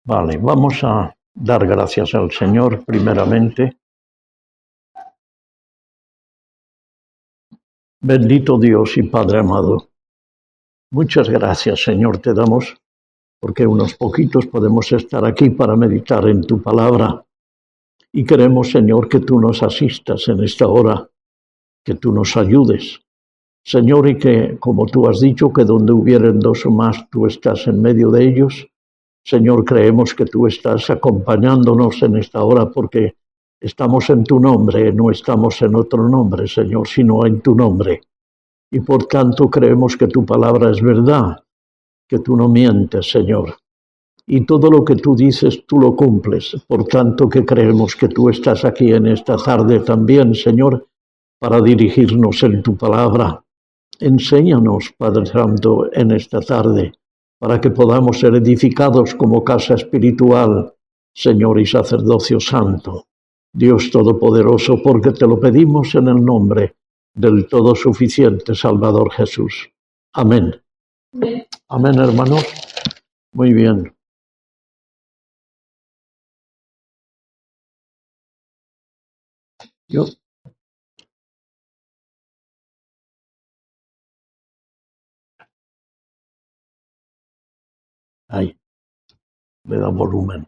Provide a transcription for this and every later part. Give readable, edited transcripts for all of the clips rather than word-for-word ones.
Vale, vamos a dar gracias al Señor primeramente. Bendito Dios y Padre amado, muchas gracias, Señor, te damos, porque unos poquitos podemos estar aquí para meditar en tu palabra. Y queremos, Señor, que tú nos asistas en esta hora, que tú nos ayudes, Señor, y que, como tú has dicho, que donde hubieren dos o más, tú estás en medio de ellos. Señor, creemos que tú estás acompañándonos en esta hora porque estamos en tu nombre, no estamos en otro nombre, Señor, sino en tu nombre. Y por tanto creemos que tu palabra es verdad, que tú no mientes, Señor. Y todo lo que tú dices, tú lo cumples. Por tanto que creemos que tú estás aquí en esta tarde también, Señor, para dirigirnos en tu palabra. Enséñanos, Padre Santo, en esta tarde, para que podamos ser edificados como casa espiritual, Señor y sacerdocio santo. Dios Todopoderoso, porque te lo pedimos en el nombre del todo suficiente Salvador Jesús. Amén. Amén, hermanos. Muy bien. Yo. Ahí, le da volumen.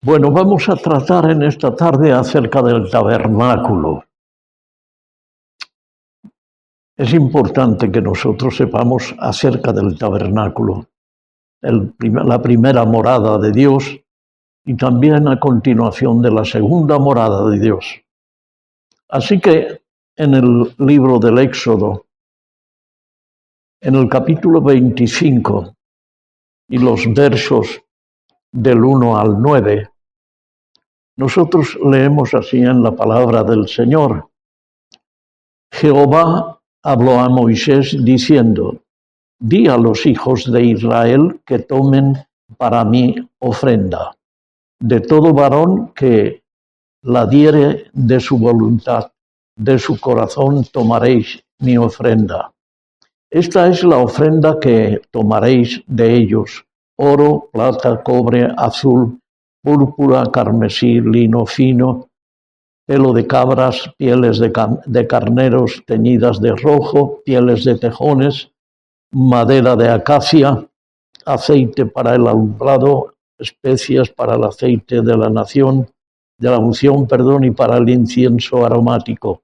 Bueno, vamos a tratar en esta tarde acerca del tabernáculo. Es importante que nosotros sepamos acerca del tabernáculo, la primera morada de Dios y también a continuación de la segunda morada de Dios. Así que en el libro del Éxodo, en el capítulo 25 y los versos del 1 al 9, nosotros leemos así en la palabra del Señor. Jehová habló a Moisés diciendo: di a los hijos de Israel que tomen para mí ofrenda. De todo varón que la diere de su voluntad, de su corazón tomaréis mi ofrenda. Esta es la ofrenda que tomaréis de ellos: oro, plata, cobre, azul, púrpura, carmesí, lino fino, pelo de cabras, pieles de carneros teñidas de rojo, pieles de tejones, madera de acacia, aceite para el alumbrado, especias para el aceite de la nación, de la unción, y para el incienso aromático,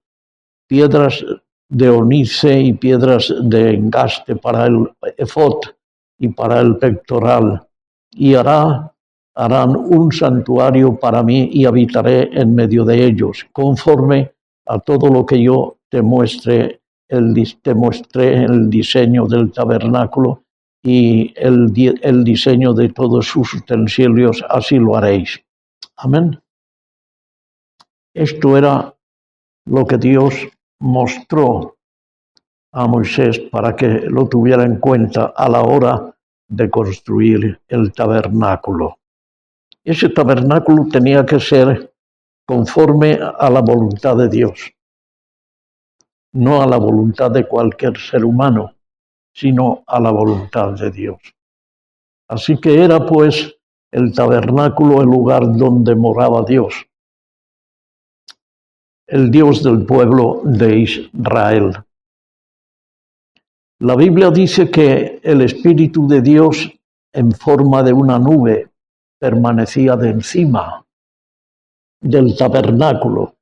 piedras de onice y piedras de engaste para el efod y para el pectoral, y harán un santuario para mí y habitaré en medio de ellos, conforme a todo lo que yo te mostré el diseño del tabernáculo y el diseño de todos sus utensilios, así lo haréis. Amén. Esto era lo que Dios mostró a Moisés para que lo tuviera en cuenta a la hora de construir el tabernáculo. Ese tabernáculo tenía que ser conforme a la voluntad de Dios, no a la voluntad de cualquier ser humano, sino a la voluntad de Dios. Así que era pues el tabernáculo el lugar donde moraba Dios, el Dios del pueblo de Israel. La Biblia dice que el Espíritu de Dios en forma de una nube permanecía de encima del tabernáculo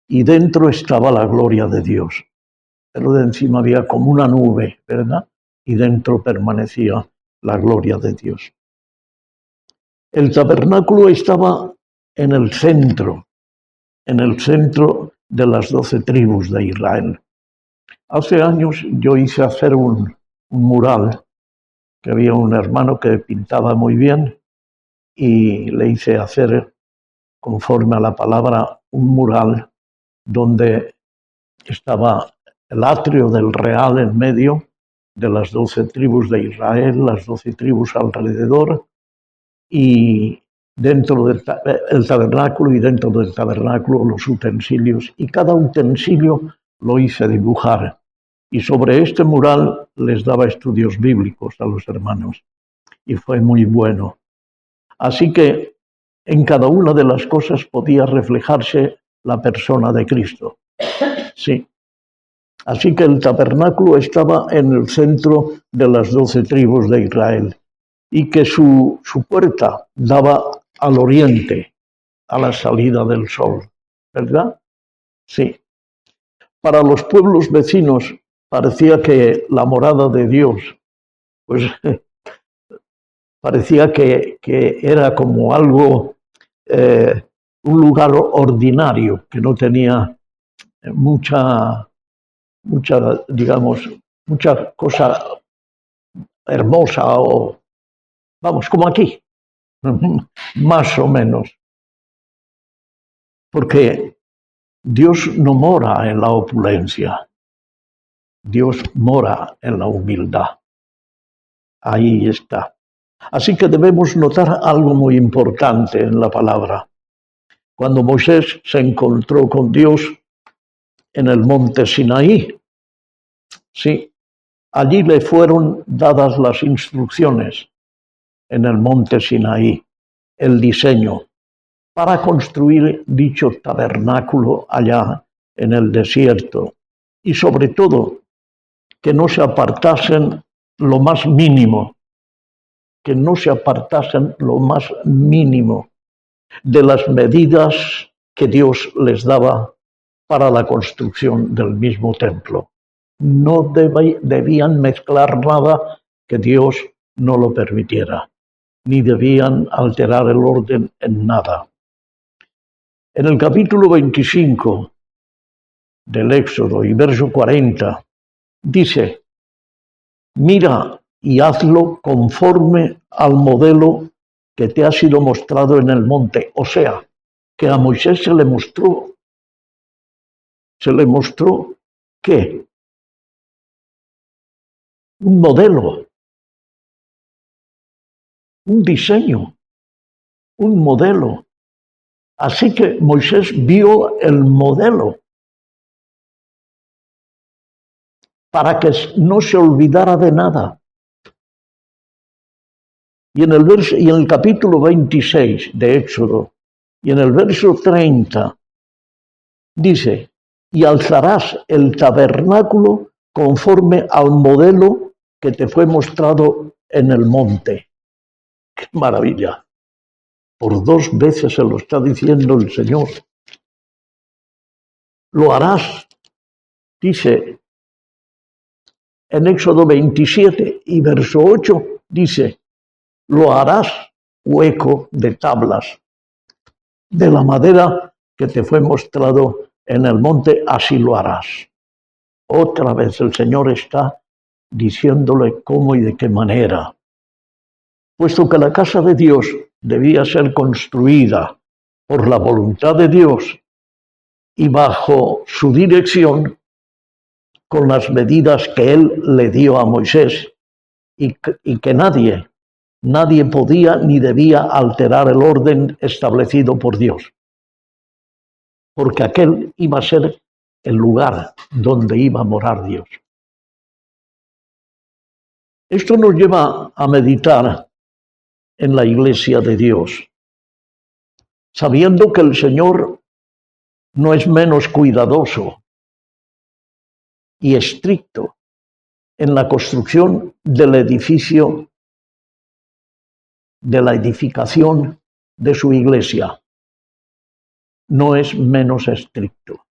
y dentro estaba la gloria de Dios. Pero de encima había como una nube, ¿verdad? Y dentro permanecía la gloria de Dios. El tabernáculo estaba en el centro de las 12 tribus de Israel. Hace años yo hice hacer un mural, que había un hermano que pintaba muy bien, y le hice hacer, conforme a la palabra, un mural donde estaba el atrio del real en medio de las 12 tribus de Israel, las 12 tribus alrededor, y dentro del tabernáculo, y dentro del tabernáculo los utensilios, y cada utensilio lo hice dibujar. Y sobre este mural les daba estudios bíblicos a los hermanos, y fue muy bueno. Así que en cada una de las cosas podía reflejarse la persona de Cristo. Sí. Así que el tabernáculo estaba en el centro de las 12 tribus de Israel y que su puerta daba al oriente, a la salida del sol, ¿verdad? Sí. Para los pueblos vecinos parecía que la morada de Dios, pues parecía que era como algo, un lugar ordinario, que no tenía mucha, digamos, mucha cosa hermosa o, vamos, como aquí, más o menos. Porque Dios no mora en la opulencia, Dios mora en la humildad. Ahí está. Así que debemos notar algo muy importante en la palabra. Cuando Moisés se encontró con Dios en el monte Sinaí, sí, allí le fueron dadas las instrucciones en el monte Sinaí, el diseño, para construir dicho tabernáculo allá en el desierto. Y sobre todo, que no se apartasen lo más mínimo, que no se apartasen lo más mínimo de las medidas que Dios les daba para la construcción del mismo templo. No debían mezclar nada que Dios no lo permitiera, ni debían alterar el orden en nada. En el capítulo 25 del Éxodo y verso 40 dice: mira y hazlo conforme al modelo que te ha sido mostrado en el monte. O sea, que a Moisés se le mostró ¿qué? Un modelo, un diseño, un modelo. Así que Moisés vio el modelo para que no se olvidara de nada. Y en el capítulo 26 de Éxodo, y en el verso 30, dice: y alzarás el tabernáculo conforme al modelo que te fue mostrado en el monte. ¡Qué maravilla! Por 2 veces se lo está diciendo el Señor. Lo harás, dice en Éxodo 27 y verso 8, dice: lo harás hueco de tablas, de la madera que te fue mostrado en el monte, así lo harás. Otra vez el Señor está diciéndole cómo y de qué manera. Puesto que la casa de Dios debía ser construida por la voluntad de Dios y bajo su dirección, con las medidas que Él le dio a Moisés, y que nadie podía ni debía alterar el orden establecido por Dios, porque aquel iba a ser el lugar donde iba a morar Dios. Esto nos lleva a meditar en la iglesia de Dios, sabiendo que el Señor no es menos cuidadoso y estricto en la construcción del edificio, de la edificación de su iglesia. No es menos estricto,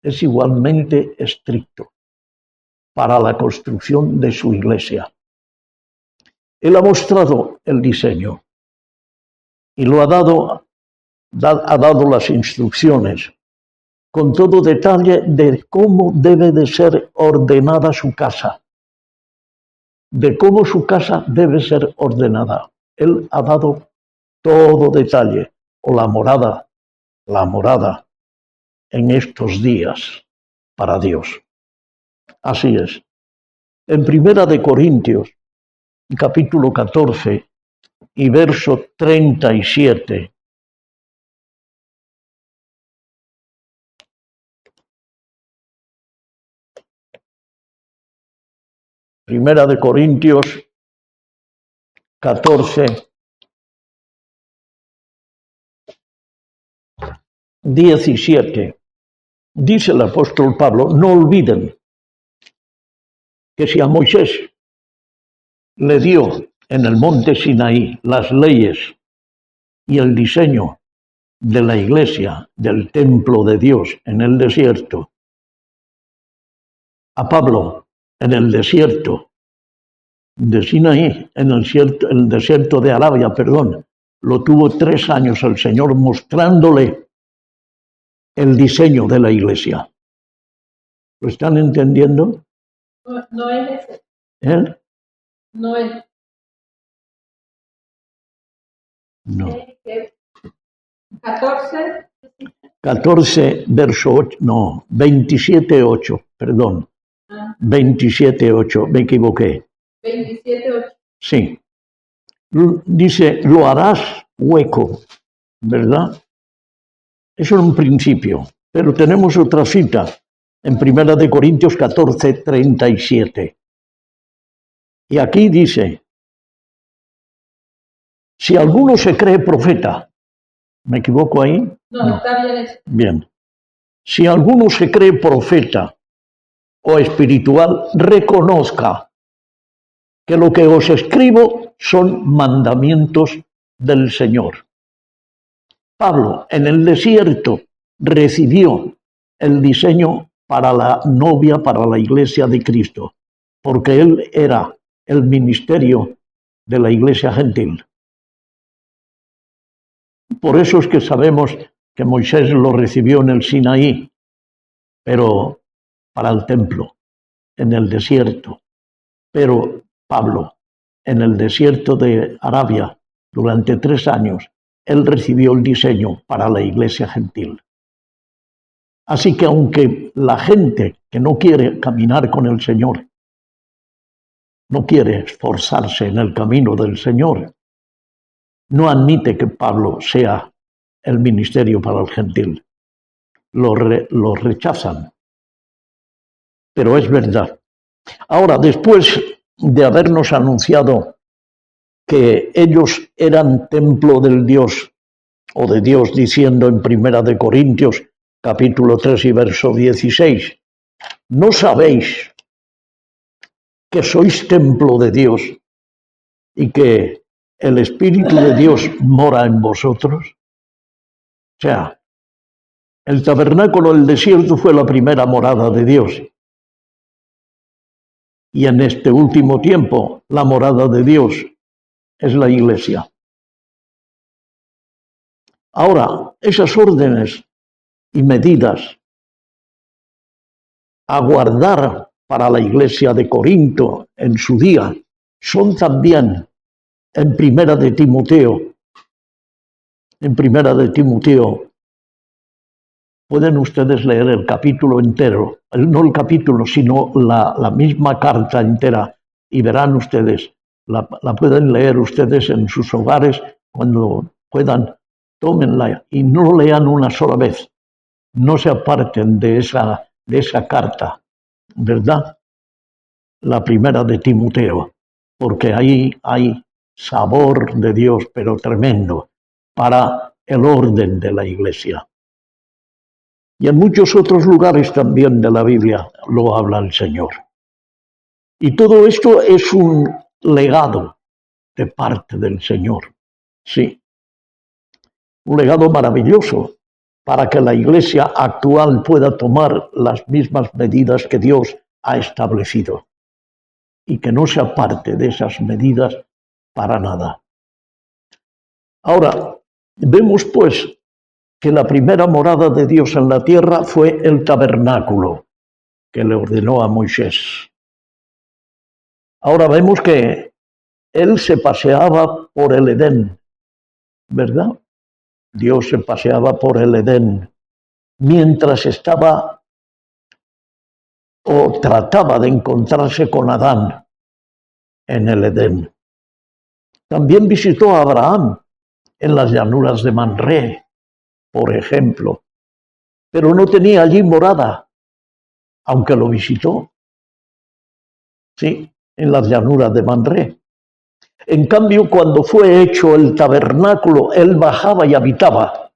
es igualmente estricto para la construcción de su iglesia. Él ha mostrado el diseño y lo ha dado las instrucciones con todo detalle de cómo debe de ser ordenada su casa, de cómo su casa debe ser ordenada. Él ha dado todo detalle, o la morada en estos días para Dios. Así es. En Primera de Corintios, capítulo 14 y verso 37, Primera de Corintios 14 17, dice el apóstol Pablo, no olviden que si a Moisés le dio en el monte Sinaí las leyes y el diseño de la iglesia, del templo de Dios en el desierto, a Pablo en el desierto de Sinaí, en el desierto de Arabia, perdón, lo tuvo 3 años el Señor mostrándole el diseño de la iglesia. ¿Lo están entendiendo? No es ese. ¿Eh? No es. No. 14. 14, verso 8, no, 27, 8, perdón. 27, 8, me equivoqué. 27, 8. Sí. Dice, lo harás hueco, ¿verdad? Eso es un principio. Pero tenemos otra cita en 1 Corintios 14, 37. Y aquí dice, si alguno se cree profeta, ¿me equivoco ahí? No, está bien eso. Bien. Si alguno se cree profeta o espiritual, reconozca que lo que os escribo son mandamientos del Señor. Pablo en el desierto recibió el diseño para la novia, para la iglesia de Cristo, porque él era el ministerio de la iglesia gentil. Por eso es que sabemos que Moisés lo recibió en el Sinaí, pero para el templo, en el desierto. Pero Pablo, en el desierto de Arabia, durante 3 años, él recibió el diseño para la iglesia gentil. Así que aunque la gente que no quiere caminar con el Señor, no quiere esforzarse en el camino del Señor, no admite que Pablo sea el ministerio para el gentil. Lo rechazan. Pero es verdad. Ahora, después de habernos anunciado que ellos eran templo del Dios, o de Dios, diciendo en 1 Corintios, capítulo 3 y verso 16, ¿no sabéis que sois templo de Dios y que el Espíritu de Dios mora en vosotros? O sea, el tabernáculo del desierto fue la primera morada de Dios. Y en este último tiempo, la morada de Dios es la iglesia. Ahora, esas órdenes y medidas a guardar para la iglesia de Corinto en su día son también en Primera de Timoteo. En Primera de Timoteo pueden ustedes leer el capítulo entero, no el capítulo, sino la misma carta entera, y verán ustedes, la pueden leer ustedes en sus hogares cuando puedan, tómenla y no lean una sola vez, no se aparten de esa carta, ¿verdad? La Primera de Timoteo, porque ahí hay sabor de Dios, pero tremendo, para el orden de la iglesia. Y en muchos otros lugares también de la Biblia lo habla el Señor. Y todo esto es un legado de parte del Señor. Sí, un legado maravilloso para que la iglesia actual pueda tomar las mismas medidas que Dios ha establecido y que no se aparte de esas medidas para nada. Ahora, vemos pues que la primera morada de Dios en la tierra fue el tabernáculo que le ordenó a Moisés. Ahora vemos que él se paseaba por el Edén, ¿verdad? Dios se paseaba por el Edén mientras estaba o trataba de encontrarse con Adán en el Edén. También visitó a Abraham en las llanuras de Manré, por ejemplo, pero no tenía allí morada, aunque lo visitó. Sí, en las llanuras de Manré. En cambio, cuando fue hecho el tabernáculo, él bajaba y habitaba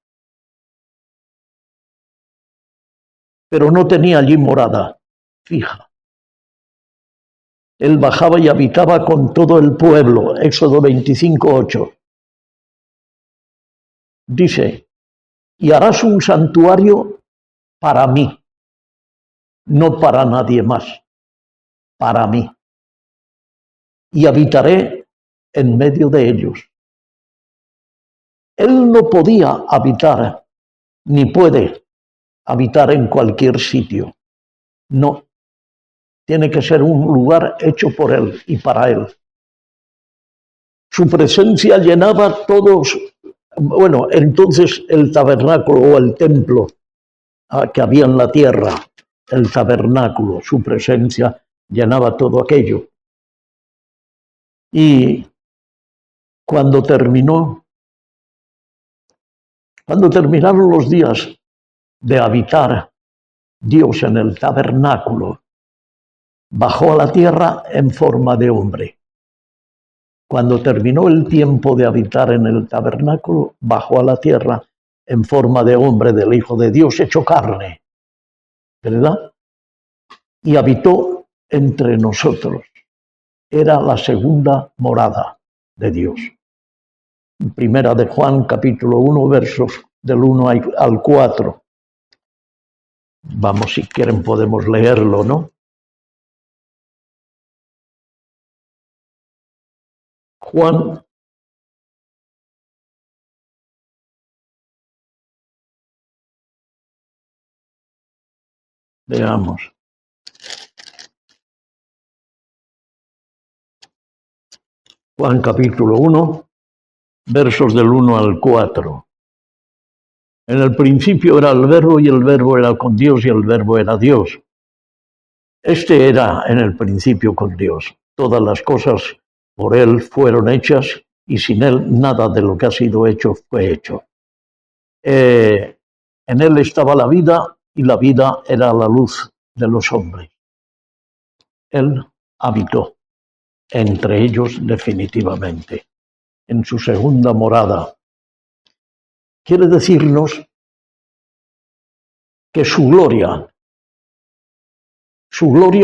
pero no tenía allí morada fija. Él bajaba y habitaba con todo el pueblo. Éxodo 25:8. Dice, y harás un santuario para mí, no para nadie más, para mí. Y habitaré en medio de ellos. Él no podía habitar, ni puede habitar en cualquier sitio. No. Tiene que ser un lugar hecho por Él y para Él. Su presencia llenaba todos. Bueno, entonces el tabernáculo o el templo que había en la tierra, el tabernáculo, su presencia llenaba todo aquello. Y cuando terminaron los días de habitar Dios en el tabernáculo, bajó a la tierra en forma de hombre. Cuando terminó el tiempo de habitar en el tabernáculo, bajó a la tierra en forma de hombre, del Hijo de Dios, hecho carne, ¿verdad? Y habitó entre nosotros. Era la segunda morada de Dios. Primera de Juan, capítulo 1, versos del 1 al 4. Vamos, si quieren podemos leerlo, ¿no? Juan veamos. Juan capítulo 1, versos del 1 al 4. En el principio era el Verbo y el Verbo era con Dios y el Verbo era Dios. Este era en el principio con Dios. Todas las cosas por Él fueron hechas y sin Él nada de lo que ha sido hecho fue hecho. En Él estaba la vida y la vida era la luz de los hombres. Él habitó entre ellos definitivamente, en su segunda morada. Quiere decirnos que su gloria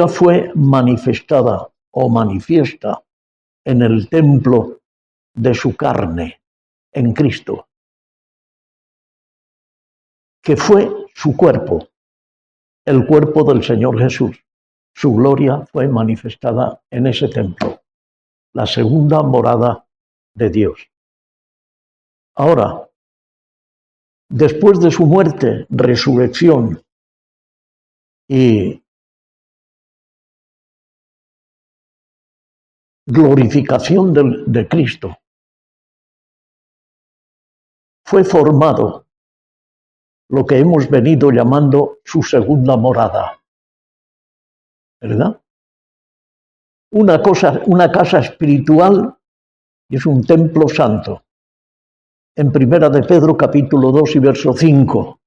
fue manifestada o manifiesta en el templo de su carne, en Cristo, que fue su cuerpo, el cuerpo del Señor Jesús. Su gloria fue manifestada en ese templo, la segunda morada de Dios. Ahora, después de su muerte, resurrección y glorificación de Cristo, fue formado lo que hemos venido llamando su segunda morada, ¿verdad? Una casa espiritual y es un templo santo. En Primera de Pedro, capítulo 2 y verso 5,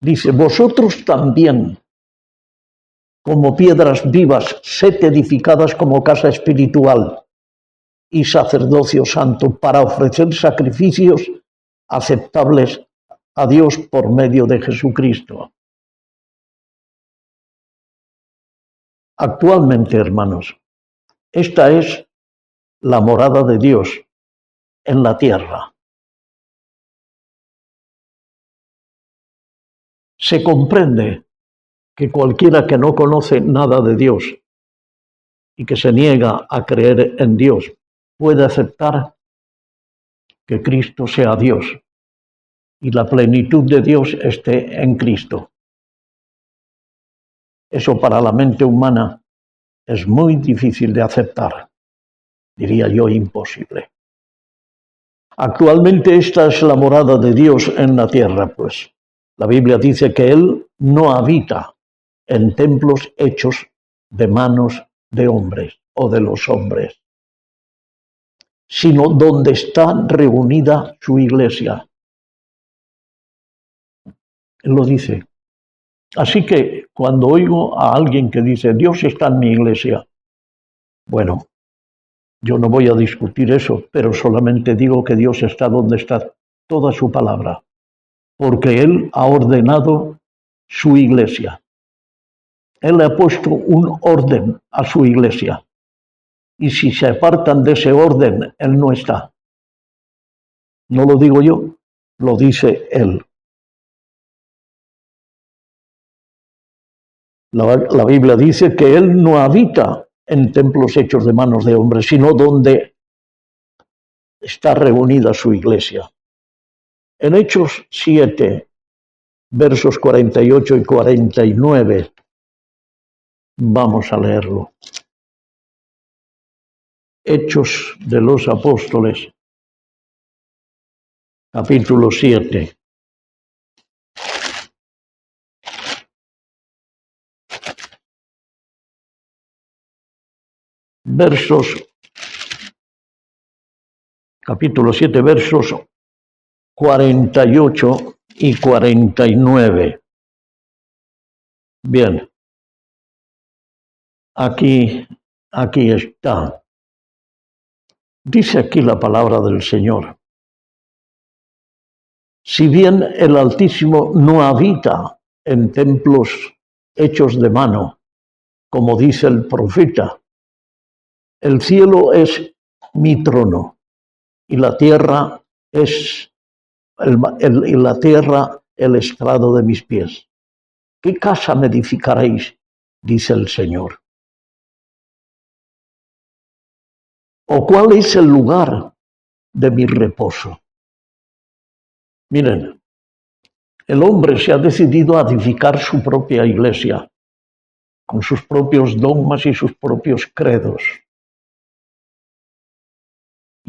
dice, vosotros también, como piedras vivas, sed edificadas como casa espiritual y sacerdocio santo para ofrecer sacrificios aceptables a Dios por medio de Jesucristo. Actualmente, hermanos, esta es la morada de Dios en la tierra. Se comprende que cualquiera que no conoce nada de Dios y que se niega a creer en Dios puede aceptar que Cristo sea Dios y la plenitud de Dios esté en Cristo. Eso para la mente humana es muy difícil de aceptar, diría yo imposible. Actualmente esta es la morada de Dios en la tierra, pues la Biblia dice que Él no habita en templos hechos de manos de hombres o de los hombres, sino donde está reunida su iglesia. Él lo dice. Así que cuando oigo a alguien que dice, Dios está en mi iglesia, bueno, yo no voy a discutir eso, pero solamente digo que Dios está donde está toda su palabra, porque Él ha ordenado su iglesia. Él le ha puesto un orden a su iglesia. Y si se apartan de ese orden, Él no está. No lo digo yo, lo dice Él. La Biblia dice que Él no habita en templos hechos de manos de hombres, sino donde está reunida su iglesia. En Hechos 7, versos 48 y 49, vamos a leerlo. Hechos de los Apóstoles, capítulo 7. Capítulo 7, versos 48 y 49. Bien, aquí está. Dice aquí la palabra del Señor. Si bien el Altísimo no habita en templos hechos de mano, como dice el profeta, el cielo es mi trono y la tierra es el estrado de mis pies. ¿Qué casa me edificaréis? Dice el Señor. ¿O cuál es el lugar de mi reposo? Miren, el hombre se ha decidido a edificar su propia iglesia, con sus propios dogmas y sus propios credos.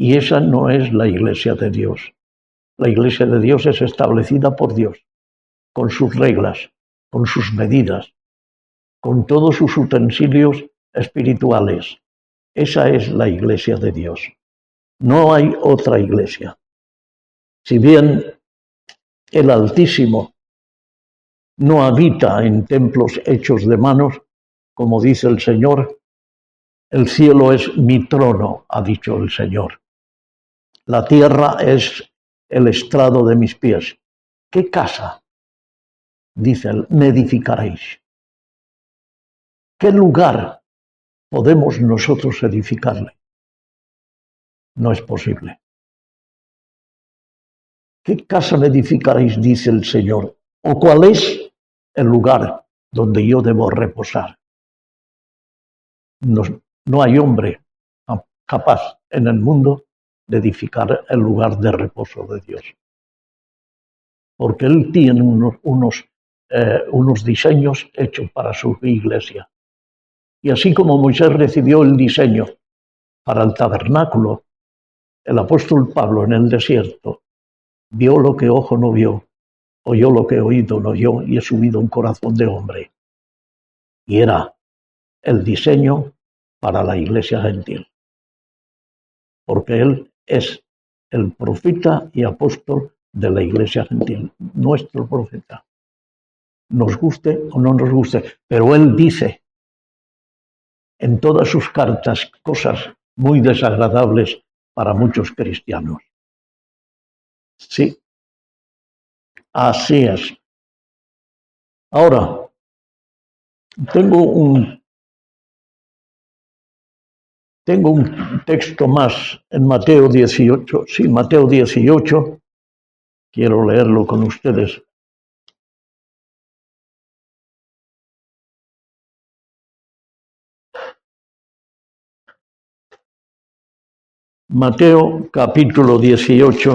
Y esa no es la iglesia de Dios. La iglesia de Dios es establecida por Dios, con sus reglas, con sus medidas, con todos sus utensilios espirituales. Esa es la iglesia de Dios. No hay otra iglesia. Si bien el Altísimo no habita en templos hechos de manos, como dice el Señor, el cielo es mi trono, ha dicho el Señor. La tierra es el estrado de mis pies. ¿Qué casa, dice él, me edificaréis? ¿Qué lugar podemos nosotros edificarle? No es posible. ¿Qué casa me edificaréis? Dice el Señor. ¿O cuál es el lugar donde yo debo reposar? No hay hombre capaz en el mundo de edificar el lugar de reposo de Dios. Porque Él tiene unos diseños hechos para su iglesia. Y así como Moisés recibió el diseño para el tabernáculo, el apóstol Pablo en el desierto vio lo que ojo no vio, oyó lo que oído no oyó, y he subido un corazón de hombre. Y era el diseño para la iglesia gentil. Porque Él es el profeta y apóstol de la iglesia gentil, nuestro profeta. Nos guste o no nos guste, pero Él dice en todas sus cartas cosas muy desagradables para muchos cristianos. Sí, así es. Ahora, tengo un texto más en Mateo 18. Sí, Mateo 18. Quiero leerlo con ustedes. Mateo capítulo 18.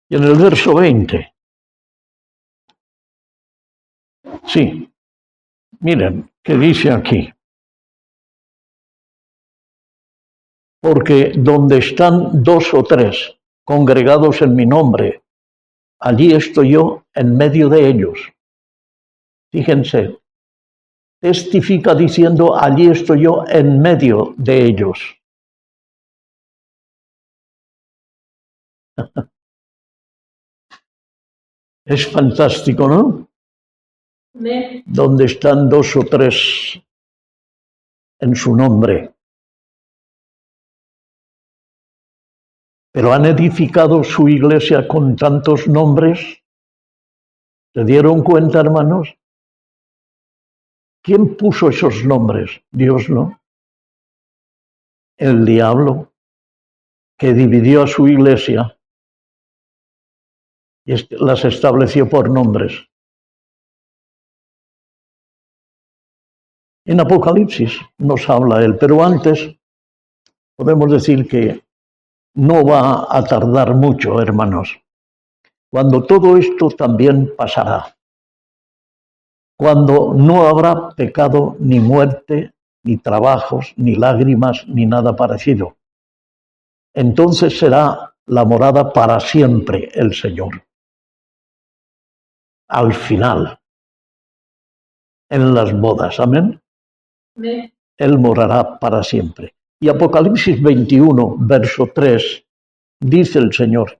Y en el verso 20. Sí, miren, ¿qué dice aquí? Porque donde están dos o tres congregados en mi nombre, allí estoy yo en medio de ellos. Fíjense, testifica diciendo, allí estoy yo en medio de ellos. Es fantástico, ¿no? Amén. Donde están dos o tres en su nombre. Pero han edificado su iglesia con tantos nombres. ¿Se dieron cuenta, hermanos? ¿Quién puso esos nombres? Dios, ¿no? El diablo, que dividió a su iglesia y las estableció por nombres. En Apocalipsis nos habla él, pero antes podemos decir que no va a tardar mucho, hermanos, cuando todo esto también pasará, cuando no habrá pecado, ni muerte, ni trabajos, ni lágrimas, ni nada parecido. Entonces será la morada para siempre el Señor. Al final, en las bodas, amén. Él morará para siempre. Y Apocalipsis 21, verso 3, dice el Señor: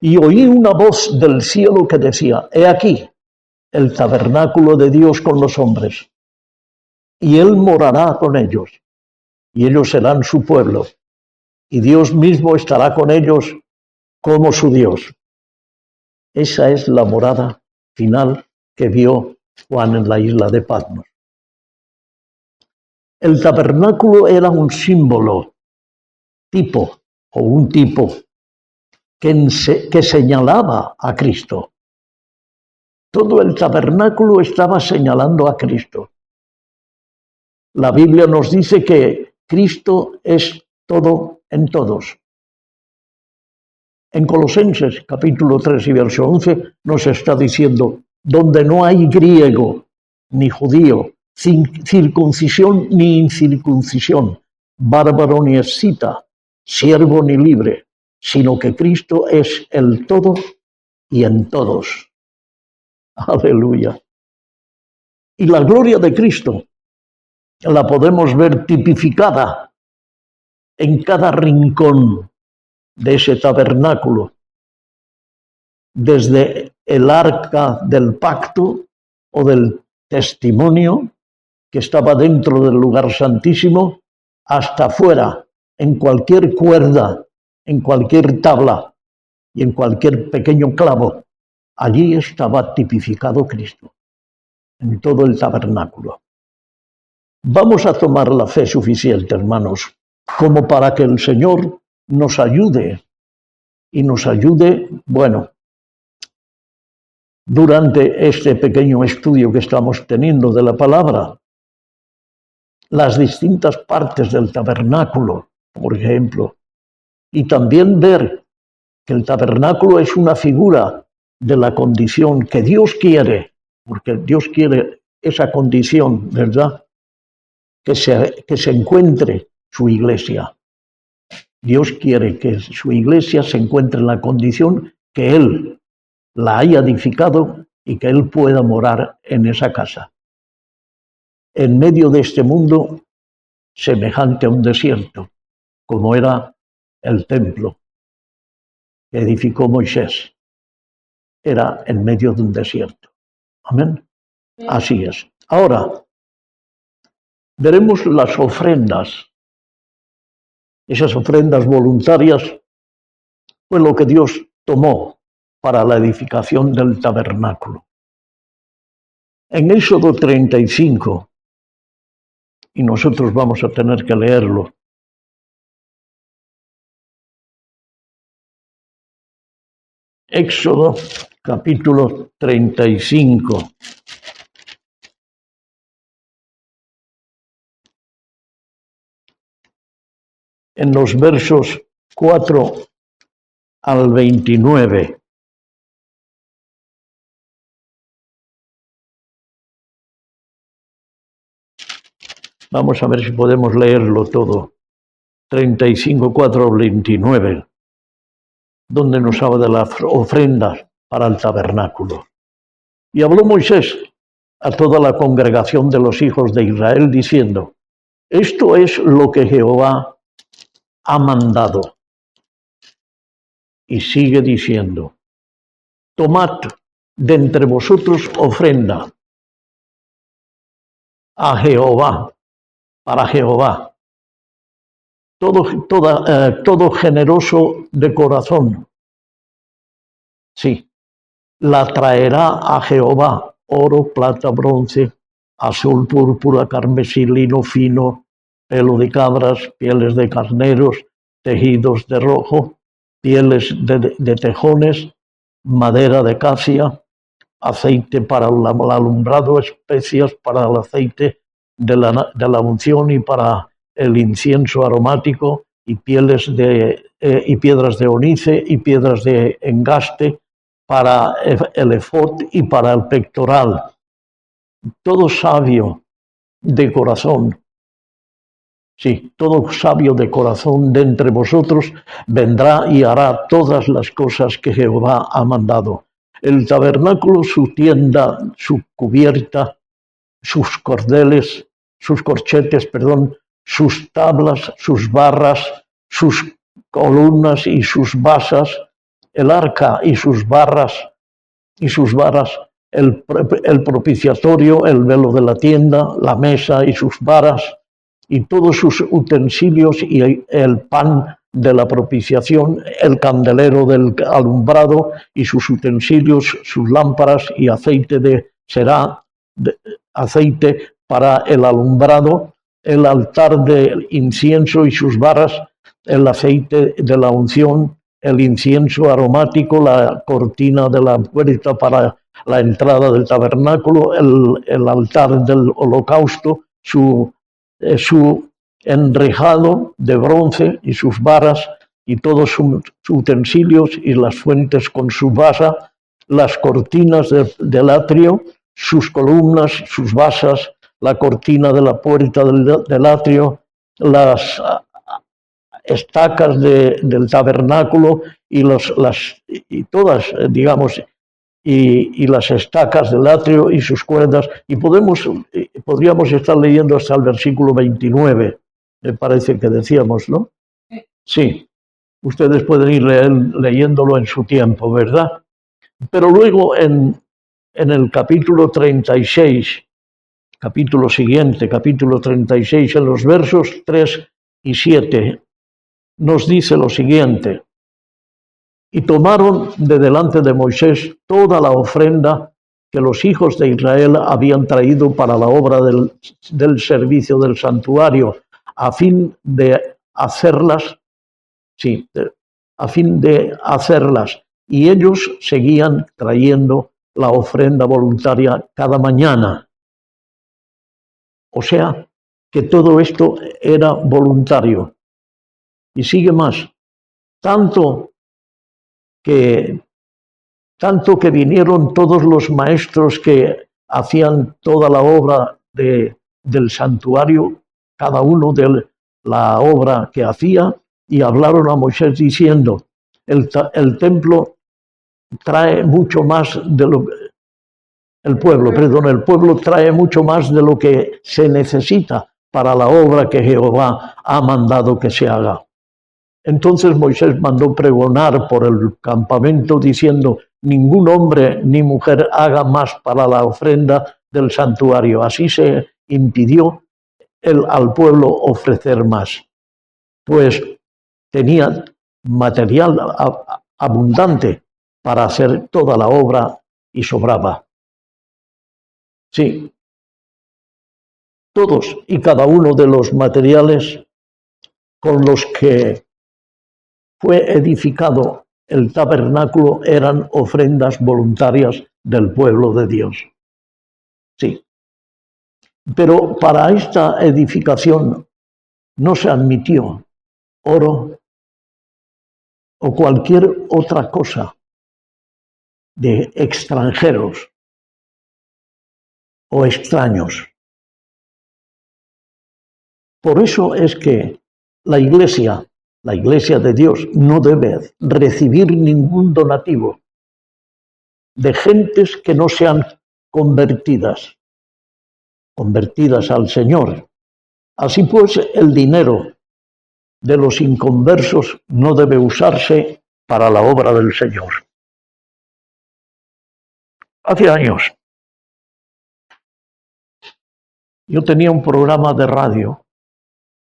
y oí una voz del cielo que decía: he aquí el tabernáculo de Dios con los hombres, y Él morará con ellos, y ellos serán su pueblo, y Dios mismo estará con ellos como su Dios. Esa es la morada final que vio Juan en la isla de Patmos. El tabernáculo era un símbolo, tipo, o un tipo, que señalaba a Cristo. Todo el tabernáculo estaba señalando a Cristo. La Biblia nos dice que Cristo es todo en todos. En Colosenses capítulo 3 y verso 11 nos está diciendo: donde no hay griego ni judío, circuncisión ni incircuncisión, bárbaro ni escita, siervo ni libre, sino que Cristo es el todo y en todos. Aleluya. Y la gloria de Cristo la podemos ver tipificada en cada rincón de ese tabernáculo, desde el arca del pacto o del testimonio, que estaba dentro del lugar santísimo, hasta afuera, en cualquier cuerda, en cualquier tabla y en cualquier pequeño clavo. Allí estaba tipificado Cristo, en todo el tabernáculo. Vamos a tomar la fe suficiente, hermanos, como para que el Señor nos ayude, y nos ayude, bueno, durante este pequeño estudio que estamos teniendo de la palabra, las distintas partes del tabernáculo, por ejemplo, y también ver que el tabernáculo es una figura de la condición que Dios quiere, porque Dios quiere esa condición, ¿verdad? Que se encuentre su iglesia. Dios quiere que su iglesia se encuentre en la condición que Él la haya edificado y que Él pueda morar en esa casa. En medio de este mundo semejante a un desierto, como era el templo que edificó Moisés. Era en medio de un desierto. Amén. Así es. Ahora, veremos las ofrendas. Esas ofrendas voluntarias fue lo que Dios tomó para la edificación del tabernáculo. En Éxodo 35, y nosotros vamos a tener que leerlo, Éxodo capítulo 35. En los versos 4 al 29. Vamos a ver si podemos leerlo todo. 35, 4 al 29, donde nos habla de las ofrendas para el tabernáculo. Y habló Moisés a toda la congregación de los hijos de Israel, diciendo: esto es lo que Jehová ha mandado. Y sigue diciendo: tomad de entre vosotros ofrenda a Jehová, para Jehová, todo generoso de corazón. Sí, la traerá a Jehová, oro, plata, bronce, azul, púrpura, carmesí, lino fino, pelo de cabras, pieles de carneros, tejidos de rojo, pieles de tejones, madera de casia, aceite para el alumbrado, especias para el aceite de la unción y para el incienso aromático, y piedras de onice y piedras de engaste para el efod y para el pectoral. Todo sabio de corazón, sí, todo sabio de corazón de entre vosotros vendrá y hará todas las cosas que Jehová ha mandado. El tabernáculo, su tienda, su cubierta, sus cordeles, sus corchetes, sus tablas, sus barras, sus columnas y sus basas, el arca y sus barras, el propiciatorio, el velo de la tienda, la mesa y sus varas, y todos sus utensilios y el pan de la propiciación, el candelero del alumbrado y sus utensilios, sus lámparas y aceite aceite para el alumbrado, el altar de incienso y sus varas, el aceite de la unción, el incienso aromático, la cortina de la puerta para la entrada del tabernáculo, el altar del holocausto, su enrejado de bronce y sus varas y todos sus utensilios y las fuentes con su basa, las cortinas del atrio, sus columnas, sus basas, la cortina de la puerta del atrio, las estacas del tabernáculo y todas, digamos, y las estacas del atrio y sus cuerdas, y podríamos estar leyendo hasta el versículo 29, me parece que decíamos, ¿no? Sí, ustedes pueden ir leyéndolo en su tiempo, ¿verdad? Pero luego en el capítulo 36, capítulo siguiente, capítulo 36, en los versos 3 y 7, nos dice lo siguiente: y tomaron de delante de Moisés toda la ofrenda que los hijos de Israel habían traído para la obra del servicio del santuario, a fin de hacerlas, y ellos seguían trayendo la ofrenda voluntaria cada mañana. O sea, que todo esto era voluntario. Y sigue más, tanto que vinieron todos los maestros que hacían toda la obra del santuario, cada uno de la obra que hacía, y hablaron a Moisés diciendo: el templo trae mucho más de lo que el pueblo trae mucho más de lo que se necesita para la obra que Jehová ha mandado que se haga. Entonces Moisés mandó pregonar por el campamento diciendo: ningún hombre ni mujer haga más para la ofrenda del santuario. Así se impidió al pueblo ofrecer más, pues tenía material abundante para hacer toda la obra y sobraba. Sí, todos y cada uno de los materiales con los que fue edificado el tabernáculo eran ofrendas voluntarias del pueblo de Dios. Sí. Pero para esta edificación no se admitió oro o cualquier otra cosa de extranjeros o extraños. Por eso es que la Iglesia de Dios, no debe recibir ningún donativo de gentes que no sean convertidas al Señor. Así pues, el dinero de los inconversos no debe usarse para la obra del Señor. Hace años yo tenía un programa de radio,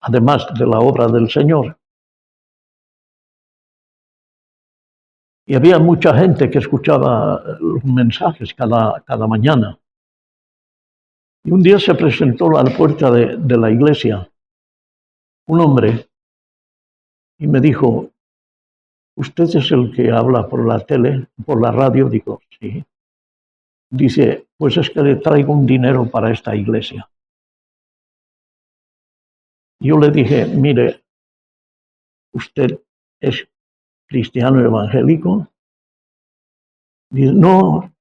además de la obra del Señor. Y había mucha gente que escuchaba los mensajes cada mañana. Y un día se presentó a la puerta de la iglesia un hombre y me dijo, ¿usted es el que habla por la tele, por la radio? Digo, sí. Dice, pues es que le traigo un dinero para esta iglesia. Yo le dije, mire, ¿usted es cristiano evangélico? Dice, no,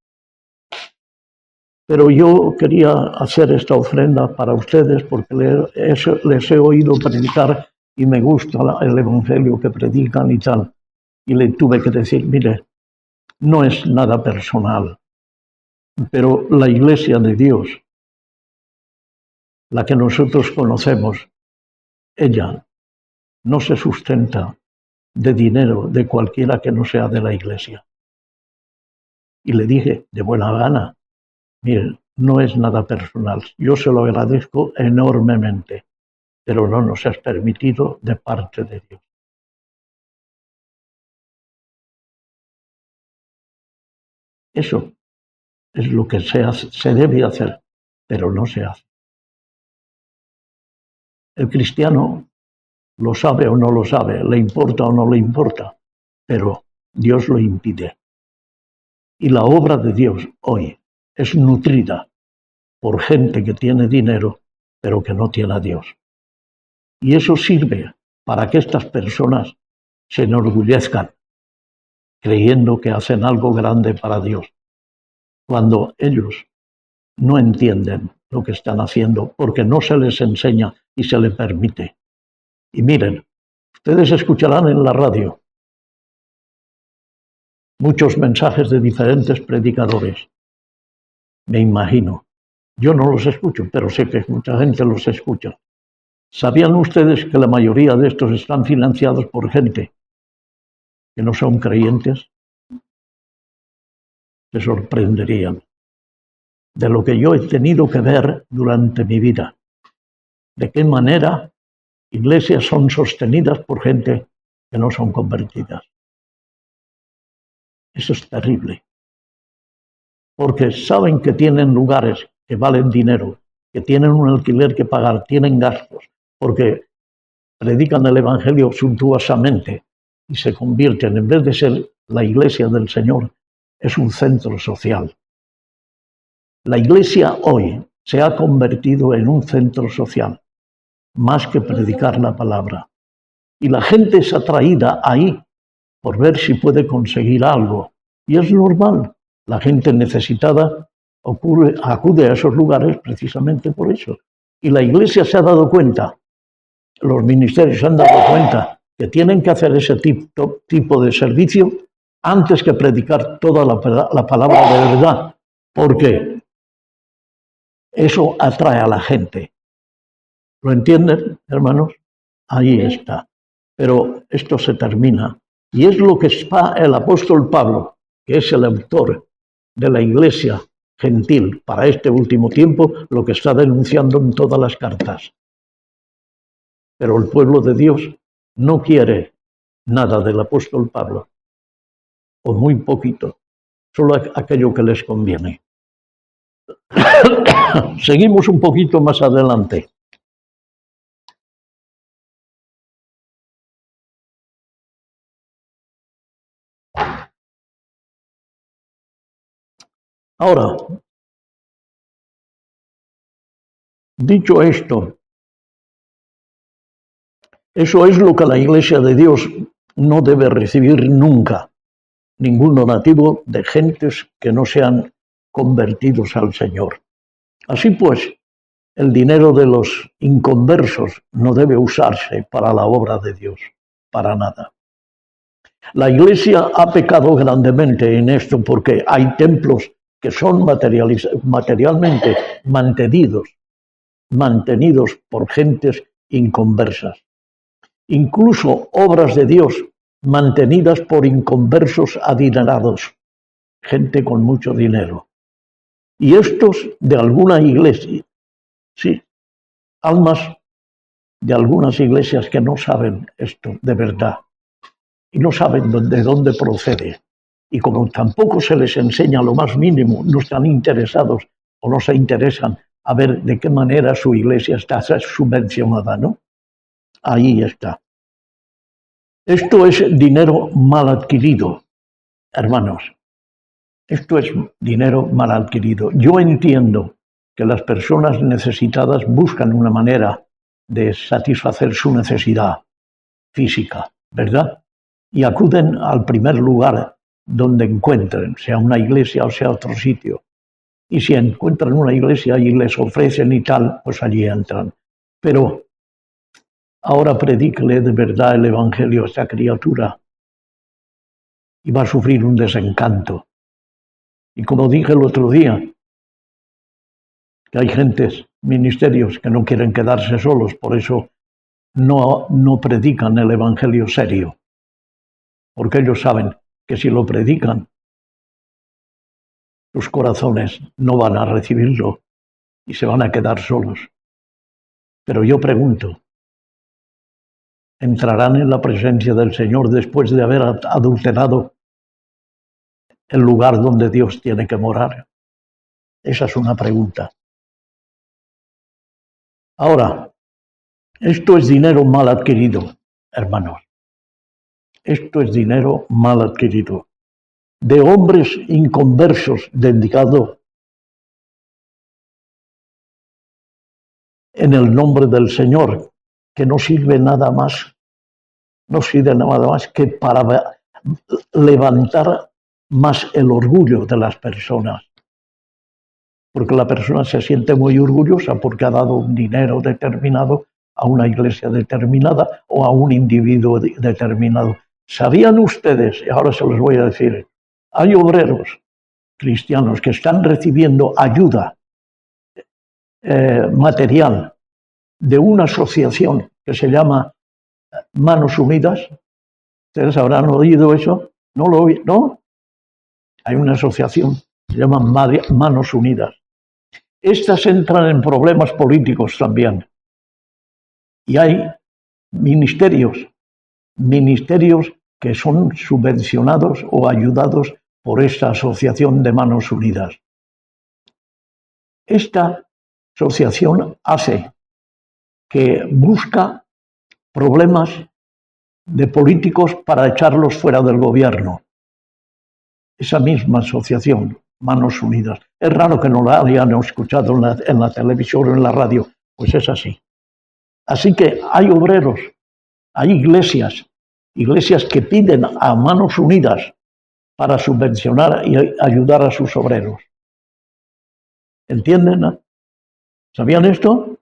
pero yo quería hacer esta ofrenda para ustedes porque les he oído predicar y me gusta el evangelio que predican y tal. Y le tuve que decir, mire, no es nada personal, pero la iglesia de Dios, la que nosotros conocemos, ella no se sustenta de dinero de cualquiera que no sea de la iglesia. Y le dije, de buena gana, mire, no es nada personal, yo se lo agradezco enormemente, pero no nos es permitido de parte de Dios. Eso es lo que se debe hacer, pero no se hace. El cristiano lo sabe o no lo sabe, le importa o no le importa, pero Dios lo impide. Y la obra de Dios hoy es nutrida por gente que tiene dinero, pero que no tiene a Dios. Y eso sirve para que estas personas se enorgullezcan, creyendo que hacen algo grande para Dios, cuando ellos no entienden lo que están haciendo, porque no se les enseña y se les permite. Y miren, ustedes escucharán en la radio muchos mensajes de diferentes predicadores. Me imagino. Yo no los escucho, pero sé que mucha gente los escucha. ¿Sabían ustedes que la mayoría de estos están financiados por gente que no son creyentes? Se sorprenderían de lo que yo he tenido que ver durante mi vida. De qué manera iglesias son sostenidas por gente que no son convertidas. Eso es terrible. Porque saben que tienen lugares que valen dinero, que tienen un alquiler que pagar, tienen gastos, porque predican el evangelio suntuosamente y se convierten, en vez de ser la iglesia del Señor, es un centro social. La iglesia hoy se ha convertido en un centro social, más que predicar la palabra. Y la gente es atraída ahí por ver si puede conseguir algo. Y es normal. La gente necesitada acude a esos lugares precisamente por eso. Y la iglesia se ha dado cuenta, los ministerios se han dado cuenta que tienen que hacer ese tipo de servicio antes que predicar toda la palabra de verdad. Porque eso atrae a la gente. ¿Lo entienden, hermanos? Ahí está. Pero esto se termina. Y es lo que está el apóstol Pablo, que es el autor de la iglesia gentil para este último tiempo, lo que está denunciando en todas las cartas. Pero el pueblo de Dios no quiere nada del apóstol Pablo, o muy poquito, solo aquello que les conviene. Seguimos un poquito más adelante. Ahora, dicho esto, eso es lo que la Iglesia de Dios no debe recibir nunca, ningún donativo de gentes que no sean convertidos al Señor. Así pues, el dinero de los inconversos no debe usarse para la obra de Dios, para nada. La Iglesia ha pecado grandemente en esto porque hay templos que son materialmente mantenidos por gentes inconversas. Incluso obras de Dios mantenidas por inconversos adinerados, gente con mucho dinero. Y estos de alguna iglesia, sí, almas de algunas iglesias que no saben esto de verdad y no saben de dónde procede. y como tampoco se les enseña lo más mínimo, no están interesados o no se interesan a ver de qué manera su iglesia está subvencionada, ¿no? Ahí está. Esto es dinero mal adquirido, hermanos. Esto es dinero mal adquirido. Yo entiendo que las personas necesitadas buscan una manera de satisfacer su necesidad física, ¿verdad? Y acuden al primer lugar donde encuentren, sea una iglesia o sea otro sitio. Y si encuentran una iglesia y les ofrecen y tal, pues allí entran. Pero ahora predíquele de verdad el evangelio a esta criatura y va a sufrir un desencanto. Y como dije el otro día, que hay gentes, ministerios que no quieren quedarse solos, por eso no predican el evangelio serio, porque ellos saben que si lo predican, sus corazones no van a recibirlo y se van a quedar solos. Pero yo pregunto, ¿entrarán en la presencia del Señor después de haber adulterado el lugar donde Dios tiene que morar? Esa es una pregunta. Ahora, esto es dinero mal adquirido, hermanos. Esto es dinero mal adquirido. De hombres inconversos dedicados en el nombre del Señor, que no sirve nada más que para levantar más el orgullo de las personas. Porque la persona se siente muy orgullosa porque ha dado un dinero determinado a una iglesia determinada o a un individuo determinado. ¿Sabían ustedes, y ahora se los voy a decir, hay obreros cristianos que están recibiendo ayuda material de una asociación que se llama Manos Unidas? ¿Ustedes habrán oído eso? ¿No lo oí? ¿No? Hay una asociación que se llama Manos Unidas. Estas entran en problemas políticos también. Y hay ministerios que son subvencionados o ayudados por esta asociación de Manos Unidas. Esta asociación hace que busca problemas de políticos para echarlos fuera del gobierno. Esa misma asociación, Manos Unidas. Es raro que no la hayan escuchado en la televisión o en la radio, pues es así. Así que hay obreros, hay iglesias que piden a Manos Unidas para subvencionar y ayudar a sus obreros. ¿Entienden? ¿Sabían esto?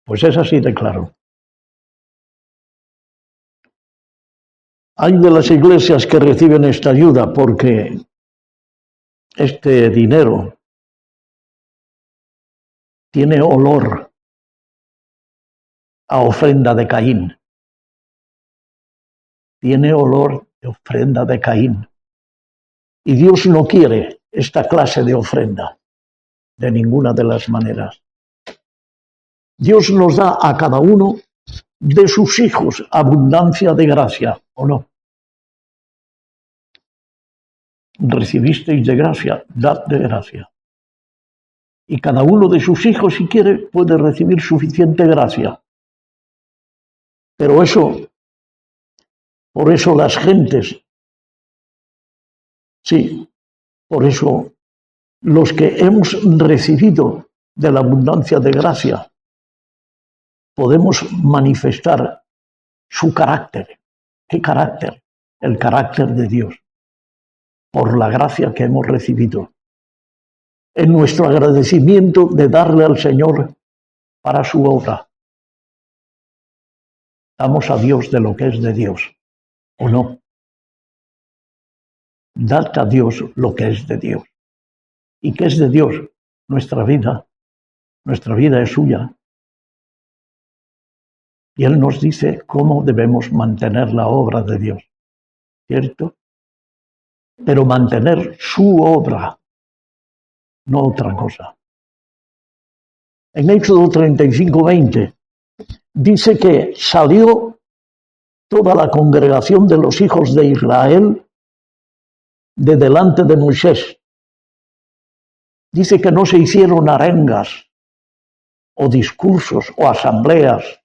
Pues es así de claro. Hay de las iglesias que reciben esta ayuda porque este dinero tiene olor a ofrenda de Caín. Tiene olor de ofrenda de Caín. Y Dios no quiere esta clase de ofrenda de ninguna de las maneras. Dios nos da a cada uno de sus hijos abundancia de gracia, ¿o no? Recibisteis de gracia, dad de gracia. Y cada uno de sus hijos, si quiere, puede recibir suficiente gracia. Pero por eso las gentes, sí, por eso los que hemos recibido de la abundancia de gracia, podemos manifestar su carácter. ¿Qué carácter? El carácter de Dios, por la gracia que hemos recibido. En nuestro agradecimiento de darle al Señor para su obra. Damos a Dios de lo que es de Dios, ¿o no? Dad a Dios lo que es de Dios. ¿Y qué es de Dios? Nuestra vida. Nuestra vida es suya. Y Él nos dice cómo debemos mantener la obra de Dios, ¿cierto? Pero mantener su obra, no otra cosa. En Éxodo 35:20 dice que salió toda la congregación de los hijos de Israel de delante de Moisés. Dice que no se hicieron arengas o discursos o asambleas,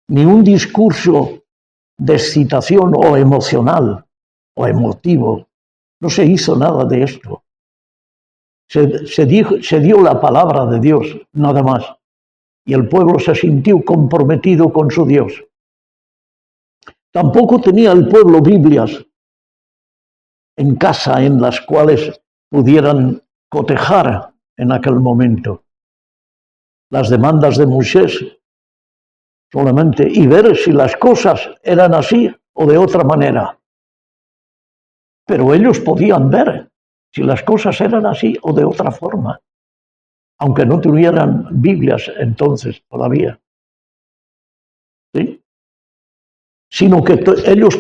ni un discurso de excitación o emocional o emotivo. No se hizo nada de esto. Se dio la palabra de Dios, nada más. Y el pueblo se sintió comprometido con su Dios. Tampoco tenía el pueblo Biblias en casa en las cuales pudieran cotejar en aquel momento las demandas de Moisés solamente y ver si las cosas eran así o de otra manera. Pero ellos podían ver si las cosas eran así o de otra forma, aunque no tuvieran Biblias entonces todavía. ¿Sí? Sino que ellos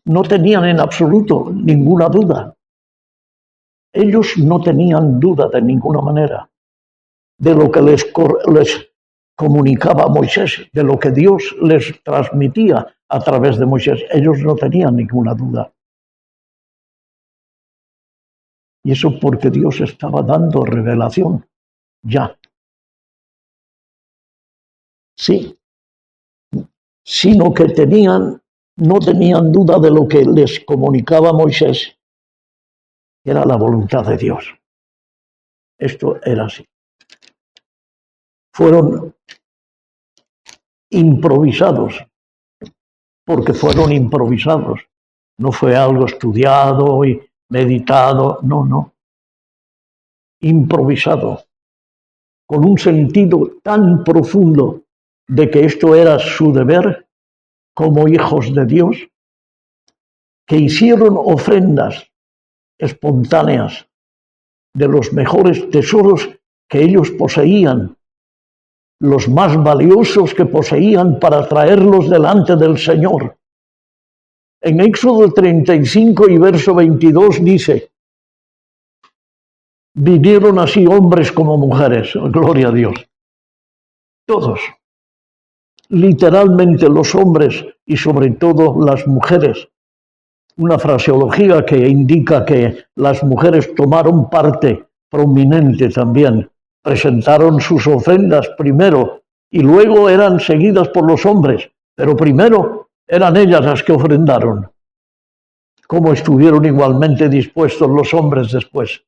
no tenían en absoluto ninguna duda. Ellos no tenían duda de ninguna manera de lo que les comunicaba Moisés, de lo que Dios les transmitía a través de Moisés. Ellos no tenían ninguna duda. Y eso porque Dios estaba dando revelación ya. Sí. Sino que no tenían duda de lo que les comunicaba Moisés, que era la voluntad de Dios. Esto era así. Fueron improvisados, porque fueron improvisados. No fue algo estudiado y meditado, no. Improvisado, con un sentido tan profundo de que esto era su deber como hijos de Dios, que hicieron ofrendas espontáneas de los mejores tesoros que ellos poseían, los más valiosos que poseían para traerlos delante del Señor. En Éxodo 35 y verso 22 dice: vinieron así hombres como mujeres, gloria a Dios, todos, literalmente los hombres y sobre todo las mujeres. Una fraseología que indica que las mujeres tomaron parte prominente también. Presentaron sus ofrendas primero y luego eran seguidas por los hombres, pero primero eran ellas las que ofrendaron, como estuvieron igualmente dispuestos los hombres después.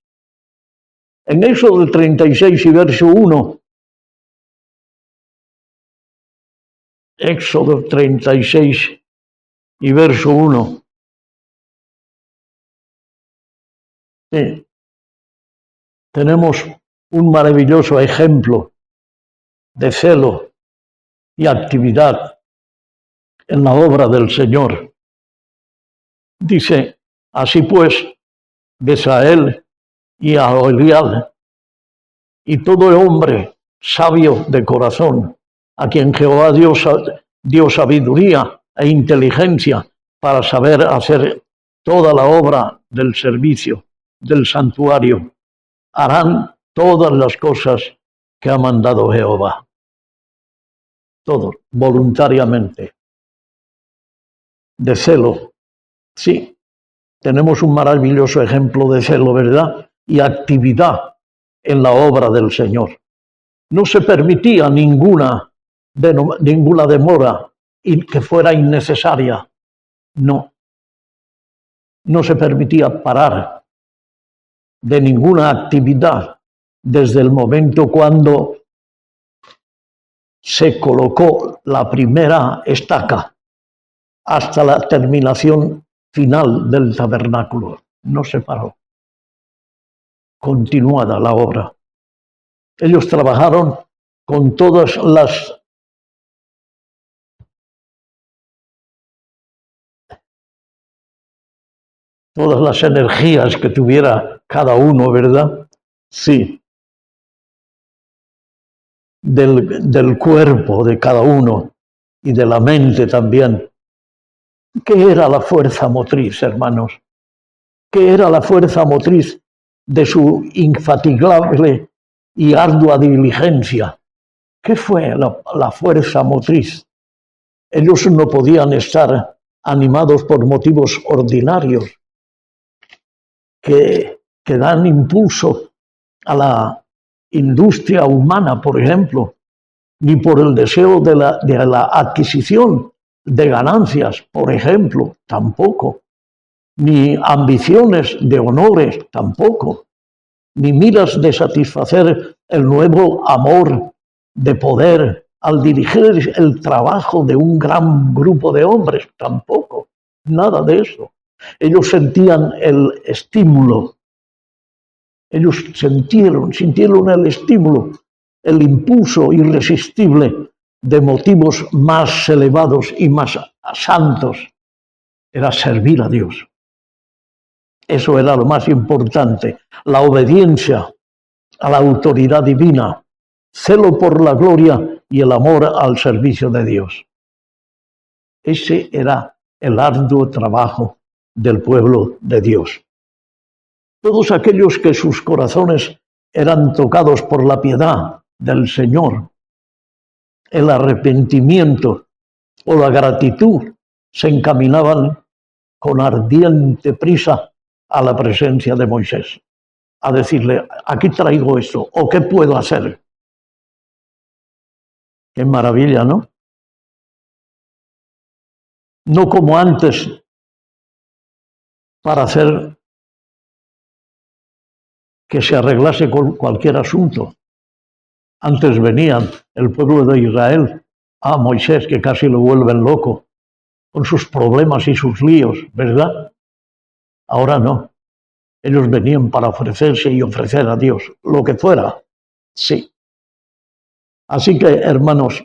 En Éxodo 36 y verso 1, Éxodo 36 y verso 1, sí, tenemos un maravilloso ejemplo de celo y actividad en la obra del Señor. Dice: así pues, Besaleel y Aholiab y todo hombre sabio de corazón, a quien Jehová dio sabiduría e inteligencia para saber hacer toda la obra del servicio del santuario, harán todas las cosas que ha mandado Jehová. Todos, voluntariamente. De celo. Sí, tenemos un maravilloso ejemplo de celo, ¿verdad? Y actividad en la obra del Señor. No se permitía ninguna demora que fuera innecesaria. No. No se permitía parar de ninguna actividad desde el momento cuando se colocó la primera estaca hasta la terminación final del tabernáculo. No se paró. Continuada la obra. Ellos trabajaron con todas las energías que tuviera cada uno, ¿verdad? Sí. Del cuerpo de cada uno y de la mente también. ¿Qué era la fuerza motriz, hermanos? ¿Qué era la fuerza motriz de su infatigable y ardua diligencia? ¿Qué fue la fuerza motriz? Ellos no podían estar animados por motivos ordinarios que dan impulso a la industria humana, por ejemplo, ni por el deseo de la adquisición de ganancias, por ejemplo, tampoco, ni ambiciones de honores, tampoco, ni miras de satisfacer el nuevo amor de poder al dirigir el trabajo de un gran grupo de hombres, tampoco, nada de eso. Ellos sentían el estímulo, ellos sintieron el estímulo, el impulso irresistible de motivos más elevados y más santos, era servir a Dios. Eso era lo más importante, la obediencia a la autoridad divina, celo por la gloria y el amor al servicio de Dios. Ese era el arduo trabajo del pueblo de Dios. Todos aquellos que sus corazones eran tocados por la piedad del Señor, el arrepentimiento o la gratitud, se encaminaban con ardiente prisa a la presencia de Moisés, a decirle, aquí traigo esto, o qué puedo hacer. Qué maravilla, ¿no? No como antes, para hacer que se arreglase cualquier asunto. Antes venían el pueblo de Israel a Moisés, que casi lo vuelven loco, con sus problemas y sus líos, ¿verdad? Ahora no. Ellos venían para ofrecerse y ofrecer a Dios, lo que fuera, sí. Así que, hermanos,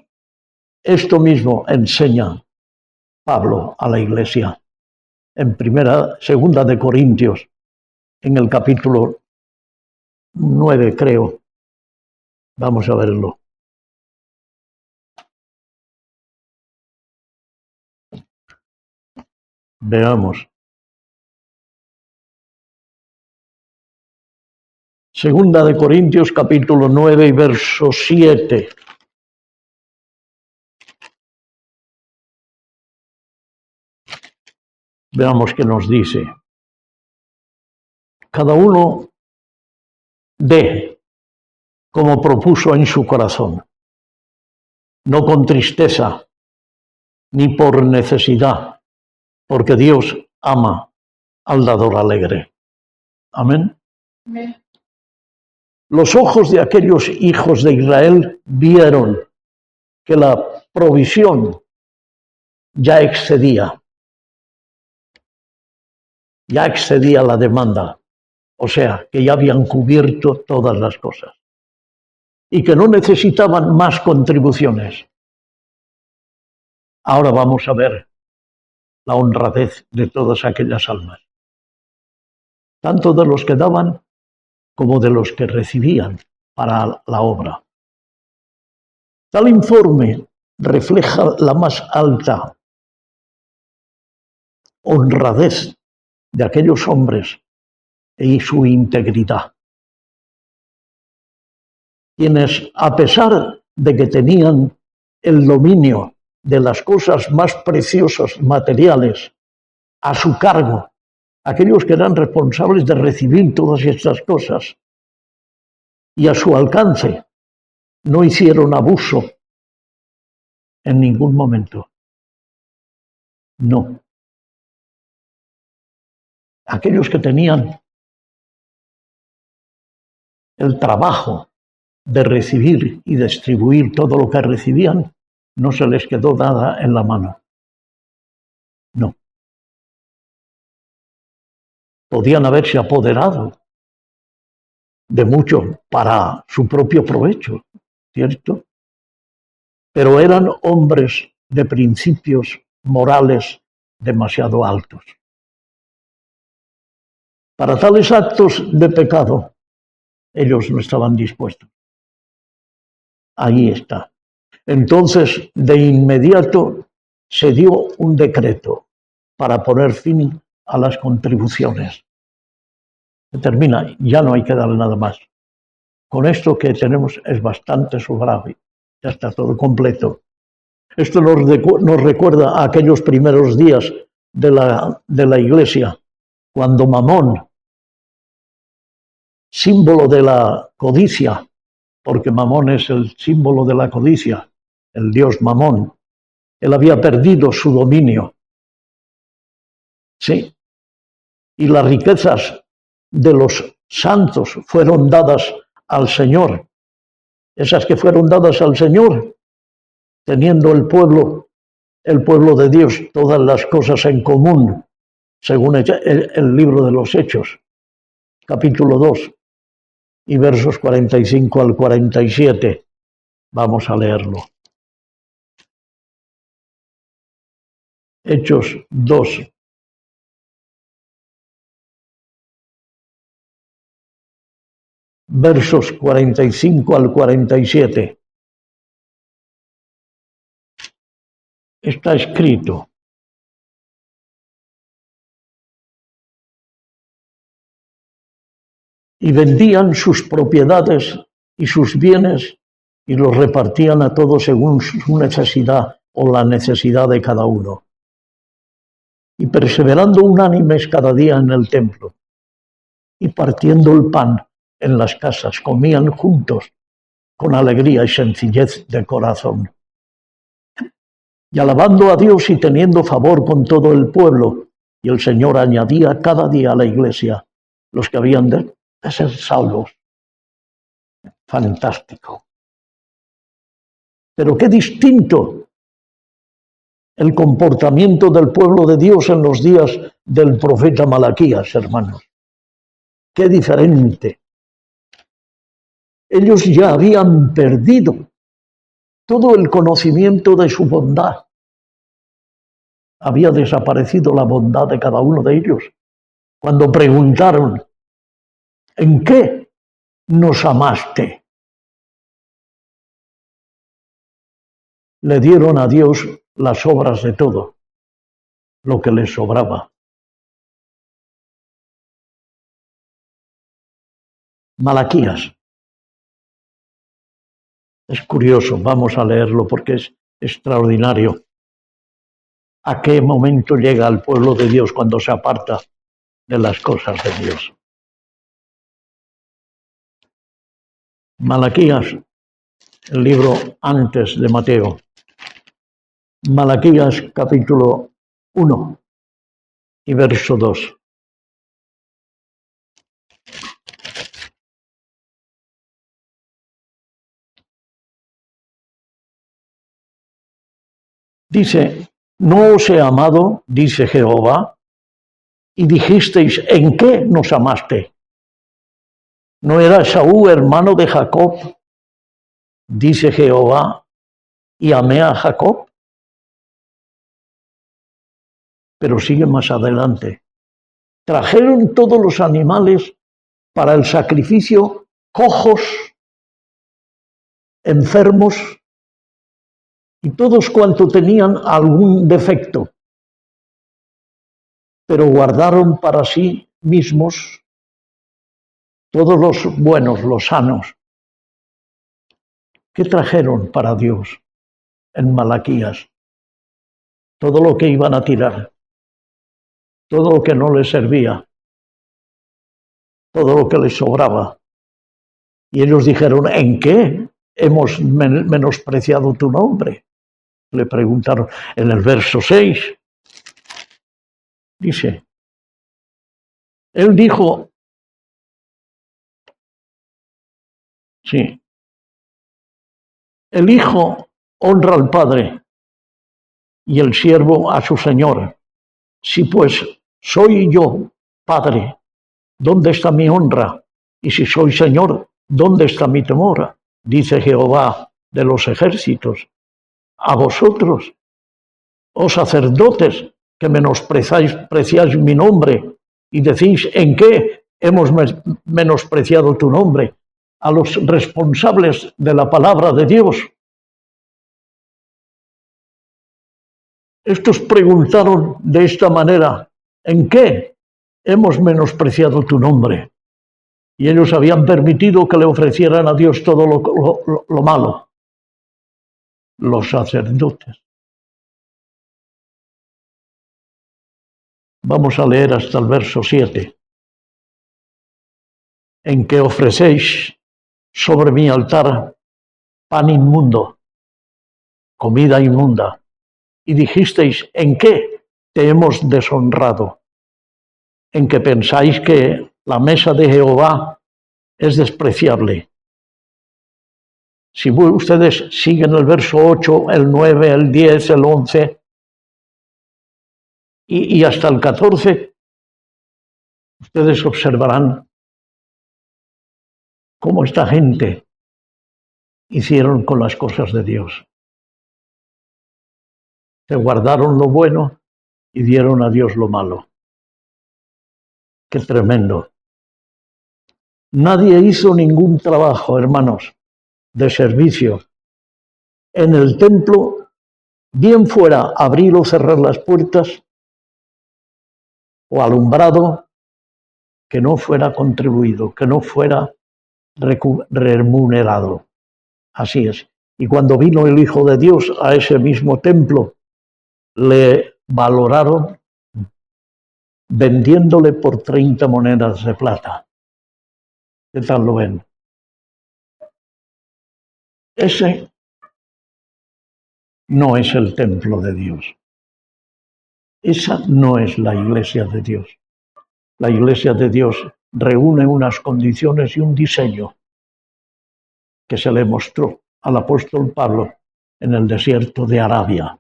esto mismo enseña Pablo a la iglesia en segunda de Corintios, en el capítulo 9, creo. Vamos a verlo. Veamos. Segunda de Corintios, capítulo 9 y verso 7. Veamos qué nos dice. Cada uno dé como propuso en su corazón, no con tristeza ni por necesidad, porque Dios ama al dador alegre. Amén. Amén. Los ojos de aquellos hijos de Israel vieron que la provisión ya excedía la demanda, o sea, que ya habían cubierto todas las cosas y que no necesitaban más contribuciones. Ahora vamos a ver la honradez de todas aquellas almas, tanto de los que daban como de los que recibían para la obra. Tal informe refleja la más alta honradez de aquellos hombres y su integridad, quienes, a pesar de que tenían el dominio de las cosas más preciosas materiales a su cargo, aquellos que eran responsables de recibir todas estas cosas y a su alcance, no hicieron abuso en ningún momento. No. Aquellos que tenían el trabajo de recibir y distribuir todo lo que recibían, no se les quedó nada en la mano. No. Podían haberse apoderado de mucho para su propio provecho, ¿cierto? Pero eran hombres de principios morales demasiado altos. Para tales actos de pecado, ellos no estaban dispuestos. Ahí está. Entonces, de inmediato se dio un decreto para poner fin a las contribuciones. Se termina, ya no hay que darle nada más. Con esto que tenemos es bastante sobrado, ya está todo completo. Esto nos recuerda a aquellos primeros días de la iglesia, cuando Mamón, símbolo de la codicia, porque Mamón es el símbolo de la codicia, el dios Mamón, él había perdido su dominio. Sí, y las riquezas de los santos fueron dadas al Señor. Esas que fueron dadas al Señor, teniendo el pueblo de Dios, todas las cosas en común, según el libro de los Hechos, capítulo 2, y versos 45 al 47. Vamos a leerlo. Hechos 2. Versos 45 al 47. Está escrito: y vendían sus propiedades y sus bienes y los repartían a todos según su necesidad o la necesidad de cada uno. Y perseverando unánimes cada día en el templo y partiendo el pan en las casas, comían juntos con alegría y sencillez de corazón, y alabando a Dios y teniendo favor con todo el pueblo. Y el Señor añadía cada día a la iglesia los que habían de ser salvos. Fantástico. Pero qué distinto el comportamiento del pueblo de Dios en los días del profeta Malaquías, hermanos. Qué diferente. Ellos ya habían perdido todo el conocimiento de su bondad. Había desaparecido la bondad de cada uno de ellos. Cuando preguntaron: ¿en qué nos amaste? Le dieron a Dios las obras de todo, lo que les sobraba. Malaquías. Es curioso, vamos a leerlo porque es extraordinario. ¿A qué momento llega el pueblo de Dios cuando se aparta de las cosas de Dios? Malaquías, el libro antes de Mateo. Malaquías capítulo 1 y verso 2. Dice: no os he amado, dice Jehová, y dijisteis: ¿en qué nos amaste? ¿No era Esaú hermano de Jacob? Dice Jehová, y amé a Jacob. Pero sigue más adelante. Trajeron todos los animales para el sacrificio, cojos, enfermos, y todos cuantos tenían algún defecto, pero guardaron para sí mismos todos los buenos, los sanos. ¿Qué trajeron para Dios en Malaquías? Todo lo que iban a tirar, todo lo que no les servía, todo lo que les sobraba. Y ellos dijeron: ¿en qué hemos menospreciado tu nombre? Le preguntaron en el verso 6. Dice, él dijo, sí, el hijo honra al padre y el siervo a su señor. Si pues soy yo padre, ¿dónde está mi honra? Y si soy señor, ¿dónde está mi temor? Dice Jehová de los ejércitos. A vosotros, oh sacerdotes, que menospreciáis mi nombre y decís: ¿en qué hemos menospreciado tu nombre? A los responsables de la palabra de Dios. Estos preguntaron de esta manera: ¿en qué hemos menospreciado tu nombre? Y ellos habían permitido que le ofrecieran a Dios todo lo malo. Los sacerdotes. Vamos a leer hasta el verso 7. En que ofrecéis sobre mi altar pan inmundo, comida inmunda, y dijisteis, ¿en qué te hemos deshonrado? En que pensáis que la mesa de Jehová es despreciable. Si ustedes siguen el verso 8, el 9, el 10, el 11 y hasta el 14, ustedes observarán cómo esta gente hicieron con las cosas de Dios. Se guardaron lo bueno y dieron a Dios lo malo. Qué tremendo. Nadie hizo ningún trabajo, hermanos, de servicio en el templo, bien fuera abrir o cerrar las puertas o alumbrado, que no fuera contribuido, que no fuera remunerado. Así es. Y cuando vino el Hijo de Dios a ese mismo templo, le valoraron vendiéndole por 30 monedas de plata. ¿Qué tal lo ven? Ese no es el templo de Dios. Esa no es la iglesia de Dios. La iglesia de Dios reúne unas condiciones y un diseño que se le mostró al apóstol Pablo en el desierto de Arabia,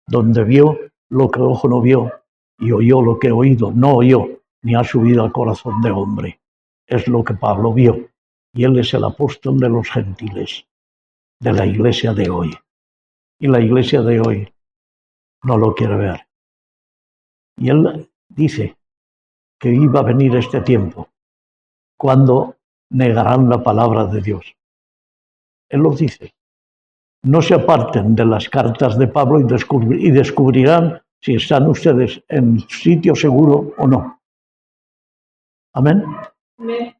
donde vio lo que ojo no vio y oyó lo que oído no oyó, ni ha subido al corazón de hombre. Es lo que Pablo vio, y él es el apóstol de los gentiles, de la iglesia de hoy. Y la iglesia de hoy no lo quiere ver. Y él dice que iba a venir este tiempo, cuando negarán la palabra de Dios. Él lo dice. No se aparten de las cartas de Pablo y descubrirán si están ustedes en sitio seguro o no. Amén. Amén.